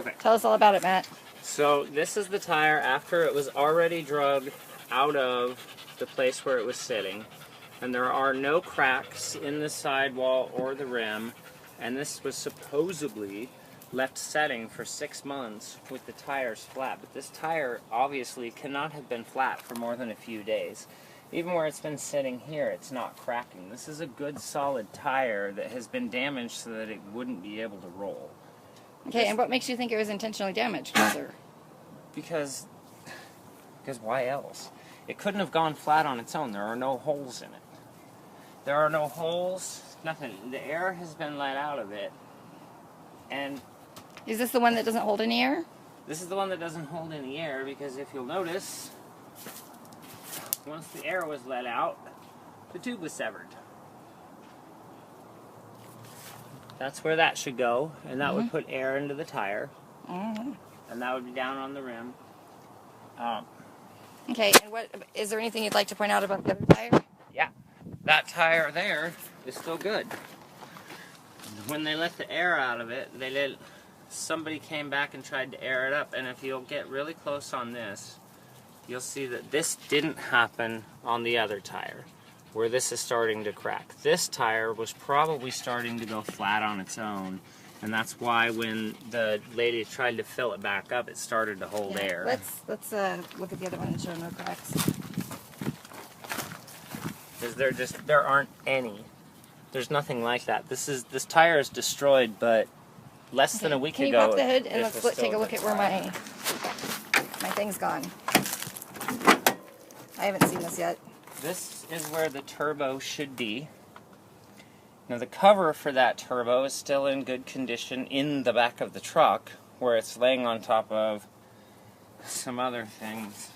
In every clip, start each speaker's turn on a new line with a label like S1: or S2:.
S1: Okay.
S2: Tell us all about it, Matt.
S1: So this is the tire after it was already drug out of the place where it was sitting. And there are no cracks in the sidewall or the rim. And this was supposedly left setting for 6 months with the tires flat. But this tire obviously cannot have been flat for more than a few days. Even where it's been sitting here, it's not cracking. This is a good solid tire that has been damaged so that it wouldn't be able to roll.
S2: Okay, and what makes you think it was intentionally damaged, sir?
S1: Because why else? It couldn't have gone flat on its own. There are no holes in it. There are no holes, nothing. The air has been let out of it. And
S2: Is this the one that doesn't hold any air?
S1: this is the one that doesn't hold any air because if you'll notice, once the air was let out, the tube was severed. That's where that should go, and that would put air into the tire, and that would be down on the rim.
S2: Okay, and what is there anything you'd like to point out about the other tire?
S1: Yeah, that tire there is still good. When they let the air out of it, somebody came back and tried to air it up, and if you'll get really close on this, you'll see that this didn't happen on the other tire, where this is starting to crack. This tire was probably starting to go flat on its own, and that's why when the lady tried to fill it back up, it started to hold air.
S2: Let's look at the other one and show no cracks.
S1: Because there aren't any. There's nothing like that. This tire is destroyed, but less than a week
S2: Can you
S1: ago.
S2: pop the hood and
S1: this
S2: let's
S1: was
S2: take a
S1: still
S2: look
S1: good
S2: at where
S1: tire.
S2: my thing's gone. I haven't seen this yet.
S1: This is where the turbo should be. Now the cover for that turbo is still in good condition in the back of the truck, where it's laying on top of some other things.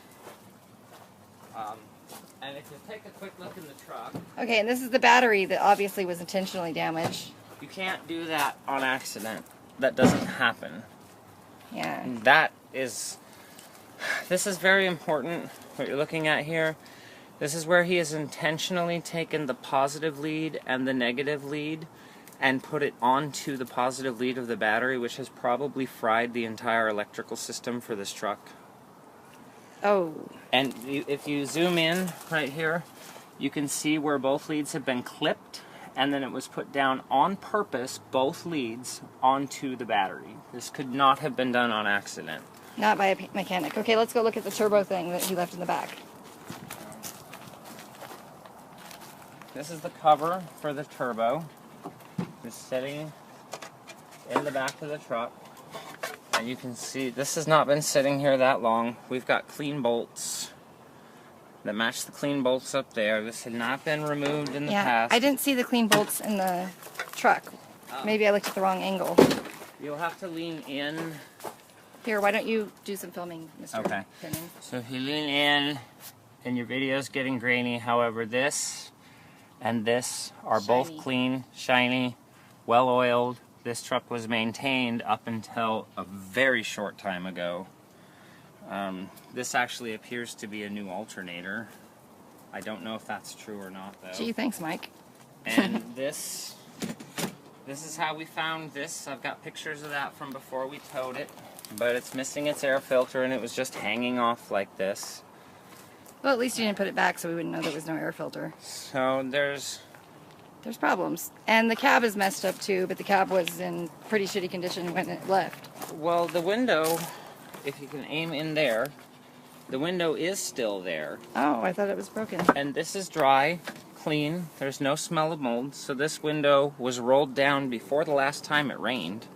S1: And if you take a quick look in the truck,
S2: Okay, and this is the battery that obviously was intentionally damaged.
S1: you can't do that on accident. That doesn't happen.
S2: Yeah.
S1: This is very important, what you're looking at here. This is where he has intentionally taken the positive lead and the negative lead and put it onto the positive lead of the battery, which has probably fried the entire electrical system for this truck.
S2: Oh.
S1: And if you zoom in right here, you can see where both leads have been clipped, and then it was put down on purpose, both leads, onto the battery. This could not have been done on accident.
S2: Not by a mechanic. Okay, let's go look at the turbo thing that he left in the back.
S1: This is the cover for the turbo. It's sitting in the back of the truck. And you can see this has not been sitting here that long. We've got clean bolts that match the clean bolts up there. This had not been removed in the past.
S2: I didn't see the clean bolts in the truck. Maybe I looked at the wrong angle.
S1: You'll have to lean in.
S2: Here, why don't you do some filming, Mr.
S1: Okay.
S2: Penning?
S1: So if you lean in and your video's getting grainy, however, this and this are both
S2: Shiny.
S1: clean, shiny, well oiled. This truck was maintained up until a very short time ago. This actually appears to be a new alternator. I don't know if that's true or not, though.
S2: Gee, thanks, Mike.
S1: And this is how we found this. I've got pictures of that from before we towed it. But it's missing its air filter, and it was just hanging off like this.
S2: Well, at least you didn't put it back so we wouldn't know there was no air filter.
S1: So there's
S2: problems. And the cab is messed up too, but the cab was in pretty shitty condition when it left.
S1: Well, the window, if you can aim in there, the window is still there.
S2: Oh, I thought it was broken.
S1: And this is dry, clean, there's no smell of mold. So this window was rolled down before the last time it rained.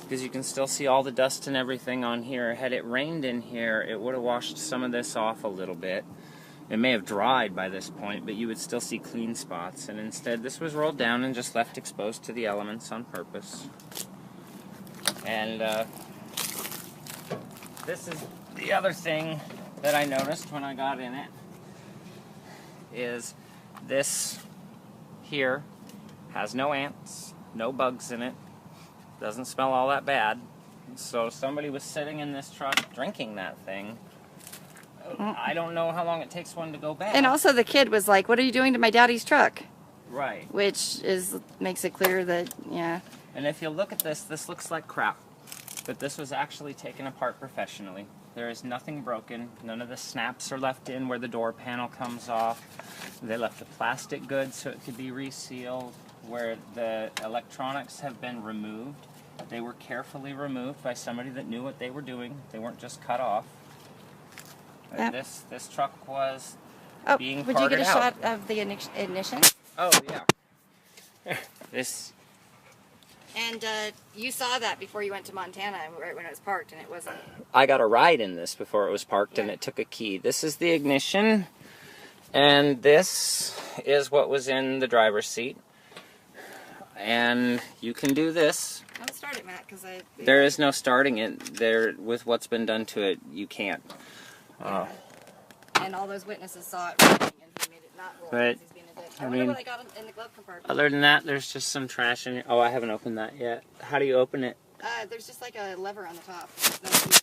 S1: Because you can still see all the dust and everything on here. Had it rained in here, it would have washed some of this off a little bit. It may have dried by this point, but you would still see clean spots. And instead, this was rolled down and just left exposed to the elements on purpose. And this is the other thing that I noticed when I got in it, is this here has no ants, no bugs in it, doesn't smell all that bad. So somebody was sitting in this truck drinking that thing. I don't know how long it takes one to go bad.
S2: And also the kid was like, "What are you doing to my daddy's truck?"
S1: Right.
S2: Which makes it clear that, yeah.
S1: And if you look at this, this looks like crap. But this was actually taken apart professionally. There is nothing broken. None of the snaps are left in where the door panel comes off. They left the plastic good so it could be resealed. Where the electronics have been removed, they were carefully removed by somebody that knew what they were doing. They weren't just cut off.
S2: Yep.
S1: This truck was being
S2: would you get a
S1: parted out.
S2: shot of the ignition?
S1: Oh, yeah. This...
S2: And you saw that before you went to Montana, right when it was parked, and it wasn't.
S1: I got a ride in this before it was parked, and
S2: Yeah.
S1: it took a key. This is the ignition, and this is what was in the driver's seat. And you can do this.
S2: Don't start it, Matt, because I.
S1: There is no starting it. There, with what's been done to it, you can't.
S2: And all those witnesses saw it rolling, and he made it not roll
S1: But,
S2: because he's being a dick.
S1: I
S2: I wonder
S1: mean-
S2: what I got in the glove compartment.
S1: Other than that, there's just some trash in here. Oh, I haven't opened that yet. How do you open it?
S2: There's just like a lever on the top. There's no key or anything.